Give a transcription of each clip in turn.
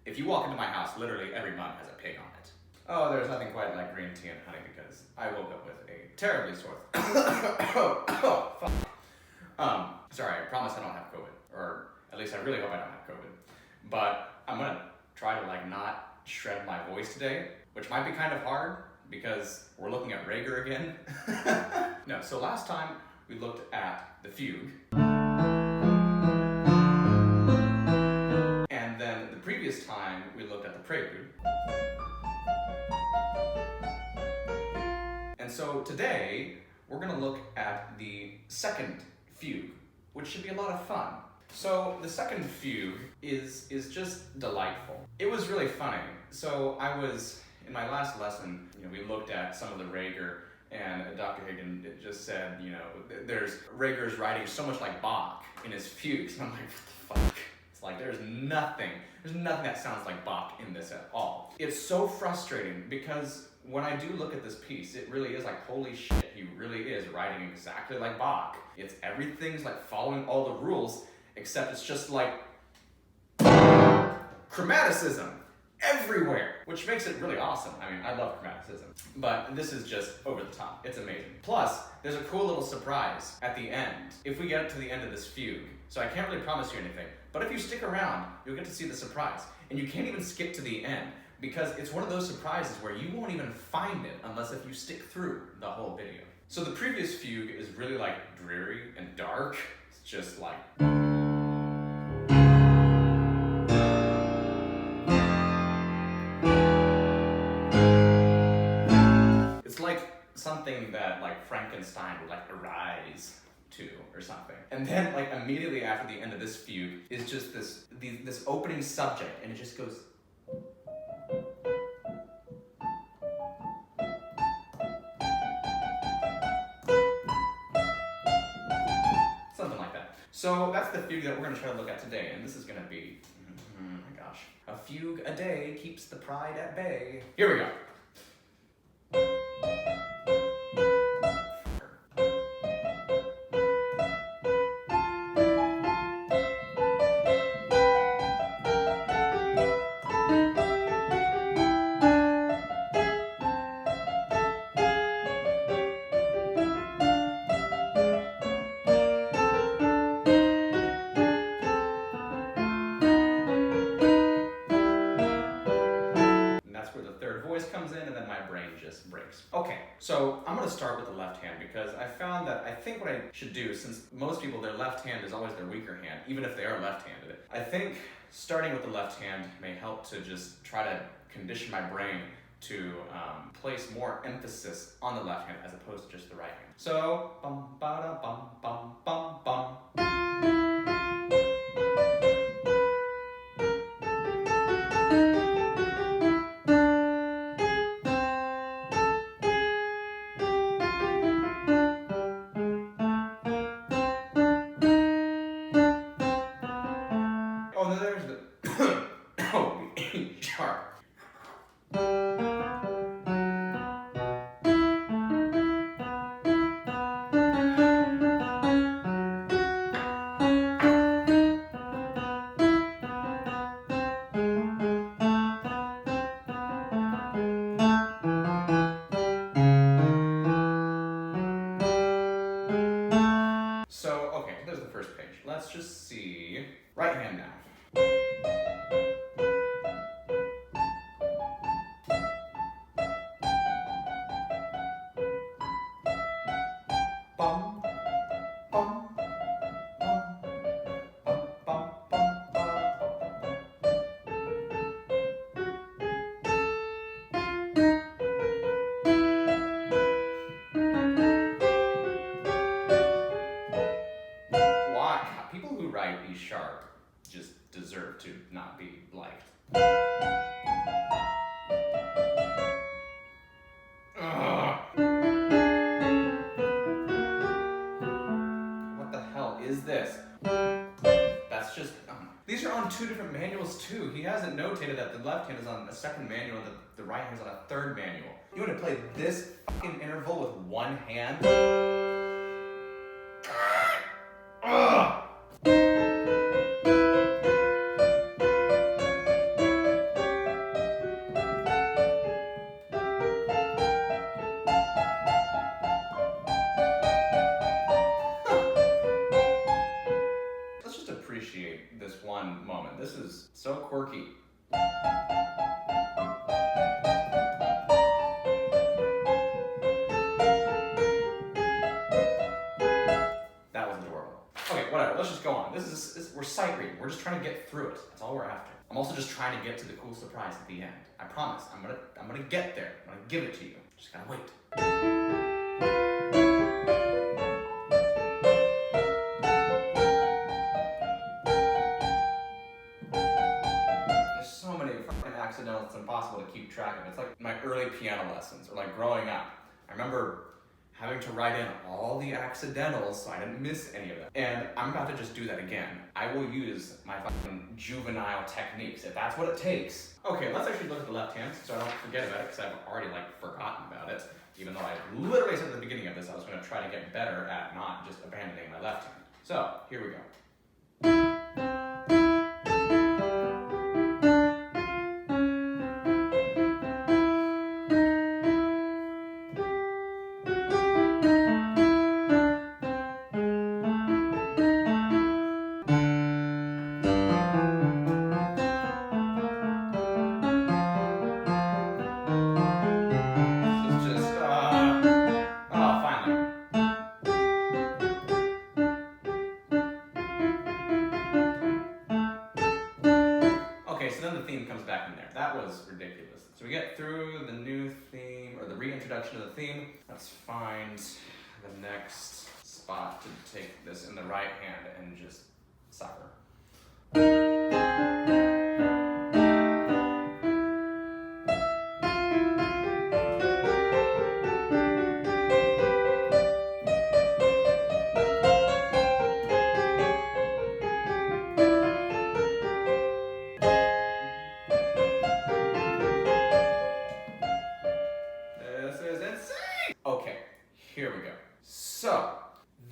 If you walk into my house, literally every mug has a pig on it. Oh, there's nothing quite like green tea and honey because I woke up with a terribly sore oh, fuck. Sorry, I promise I don't have COVID. Or at least I really hope I don't have COVID. But I'm gonna try to like not shred my voice today, which might be kind of hard because we're looking at Reger again. No, so last time we looked at the Fugue. And then the previous time we looked at the Prelude. And so today we're gonna look at the second Fugue, which should be a lot of fun. So the second Fugue is just delightful. It was really funny. So I was, in my last lesson, we looked at some of the Reger, and Dr. Hagen just said, there's Reger's writing so much like Bach in his fugues. And I'm like, what the fuck? It's like there's nothing that sounds like Bach in this at all. It's so frustrating because when I do look at this piece, it really is like, holy shit, he really is writing exactly like Bach. Everything's like following all the rules, except it's just like chromaticism everywhere, which makes it really awesome. I mean, I love chromaticism, but this is just over the top. It's amazing. Plus, there's a cool little surprise at the end, if we get to the end of this fugue. So I can't really promise you anything, but if you stick around, you'll get to see the surprise. And you can't even skip to the end, because it's one of those surprises where you won't even find it unless if you stick through the whole video. So the previous fugue is really like dreary and dark. It's just like... It's like something that like Frankenstein would like arise to or something. And then like immediately after the end of this fugue is just this opening subject, and it just goes... something like that. So that's the fugue that we're going to try to look at today, and this is going to be, oh my gosh, a fugue a day keeps the pride at bay. Here we go. Comes in and then my brain just breaks. Okay, so I'm going to start with the left hand because I found that I think what I should do, since most people, their left hand is always their weaker hand, even if they are left-handed, I think starting with the left hand may help to just try to condition my brain to place more emphasis on the left hand as opposed to just the right hand. So, bum ba da bum bum bum bum. Sharp. So, okay, there's the first page. Let's just see. Right hand now. Bum, bum, bum, bum, bum, bum, Why? People who write E sharp just deserve to not be liked. What the hell is this? That's just... These are on two different manuals too. He hasn't notated that the left hand is on a second manual and the right hand is on a third manual. You want to play this fucking interval with one hand? appreciate this one moment. This is so quirky. That was adorable. Okay, whatever, let's just go on. We're sight reading. We're just trying to get through it. That's all we're after. I'm also just trying to get to the cool surprise at the end. I promise, I'm gonna get there. I'm gonna give it to you. Just gotta wait. There's so many fucking accidentals, it's impossible to keep track of. It's like my early piano lessons, or like growing up. I remember having to write in all the accidentals so I didn't miss any of them. And I'm about to just do that again. I will use my fucking juvenile techniques, if that's what it takes. Okay, let's actually look at the left hand so I don't forget about it, because I've already forgotten about it. Even though I literally said at the beginning of this I was gonna try to get better at not just abandoning my left hand. So, here we go. So we get through the new theme, or the reintroduction of the theme. Let's find the next spot to take this in the right hand and just suffer. Okay, here we go. So,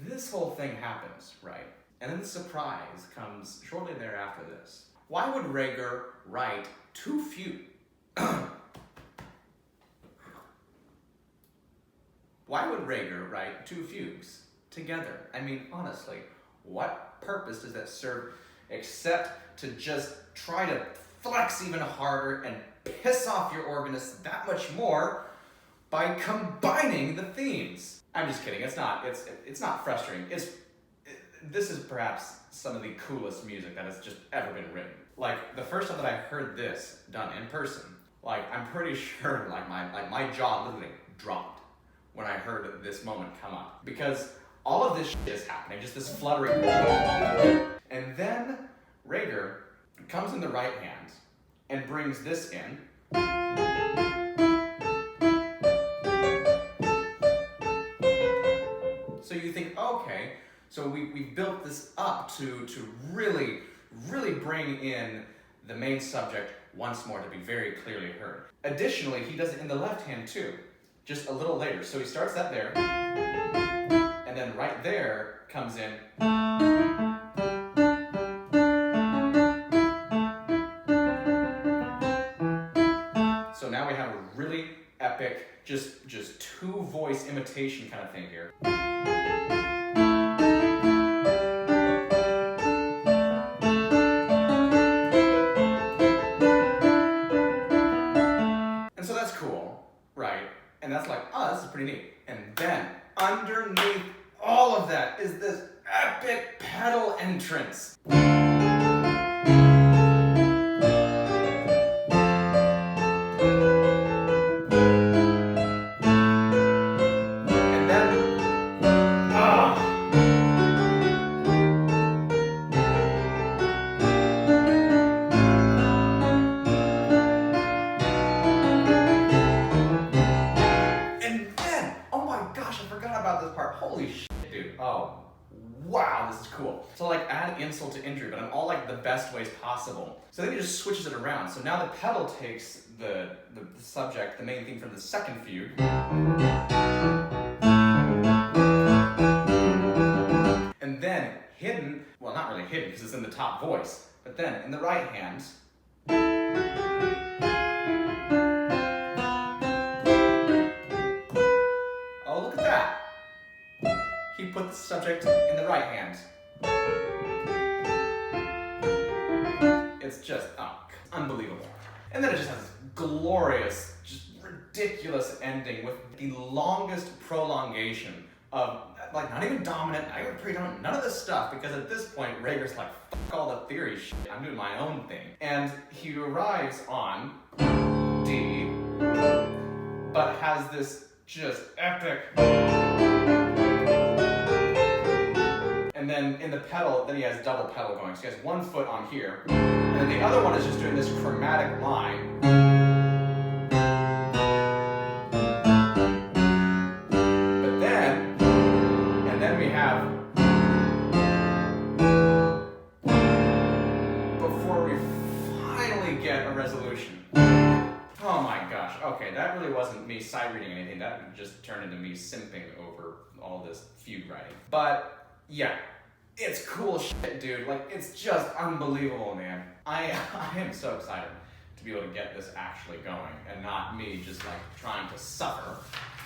this whole thing happens, right? And then the surprise comes shortly thereafter this. Why would Reger write two fugues? Why would Reger write two fugues together? I mean, honestly, what purpose does that serve except to just try to flex even harder and piss off your organist that much more by combining the themes? I'm just kidding. It's not frustrating. This is perhaps some of the coolest music that has just ever been written. Like, the first time that I heard this done in person, like, I'm pretty sure my jaw literally dropped when I heard this moment come up, because all of this shit is happening, just this fluttering, and then Reger comes in the right hand and brings this in. So you think, okay, so we've built this up to really bring in the main subject once more to be very clearly heard. Additionally, he does it in the left hand too, just a little later. So he starts that there, and then right there comes in. So now we have a really epic, just two voice imitation kind of thing here. And so that's cool, right? And that's like, oh, this is pretty neat. And then underneath all of that is this epic pedal entrance. Holy shit, dude. Oh, wow, this is cool. So like, add insult to injury, but in all like the best ways possible. So then he just switches it around. So now the pedal takes the subject, the main theme from the second fugue. And then hidden, well, not really hidden because it's in the top voice, but then in the right hand, oh, look at that. He put the subject in the right hand. It's just, unbelievable. And then it just has this glorious, just ridiculous ending with the longest prolongation of, like, not even dominant, not even predominant, none of this stuff, because at this point, Reger's like, fuck all the theory shit, I'm doing my own thing. And he arrives on D, but has this just epic, and then in the pedal, then he has double pedal going. So he has one foot on here, and then the other one is just doing this chromatic line. But then, and then we have, before we finally get a resolution. Oh my gosh, okay, that really wasn't me side reading anything, that just turned into me simping over all this fugue writing. But yeah, it's cool shit, dude. Like, it's just unbelievable, man. I am so excited to be able to get this actually going and not me just like trying to suffer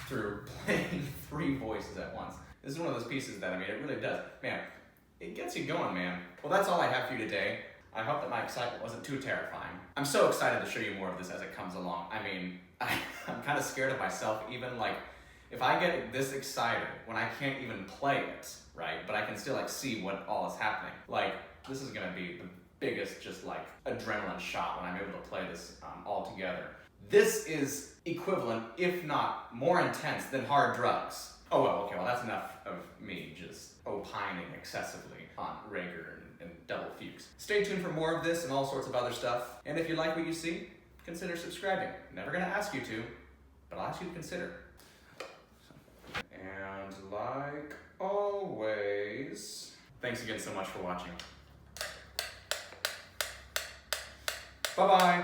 through playing 3 voices at once. This is one of those pieces that, I mean, it really does. Man, it gets you going, man. Well, that's all I have for you today. I hope that my excitement wasn't too terrifying. I'm so excited to show you more of this as it comes along. I mean, I'm kind of scared of myself, even like, if I get this excited when I can't even play it, right? But I can still like see what all is happening. Like, this is gonna be the biggest just like adrenaline shot when I'm able to play this all together. This is equivalent, if not more intense than hard drugs. Oh well, okay, well that's enough of me just opining excessively on Reger and double fugues. Stay tuned for more of this and all sorts of other stuff. And if you like what you see, consider subscribing. Never gonna ask you to, but I'll ask you to consider. And like always, thanks again so much for watching. Bye-bye.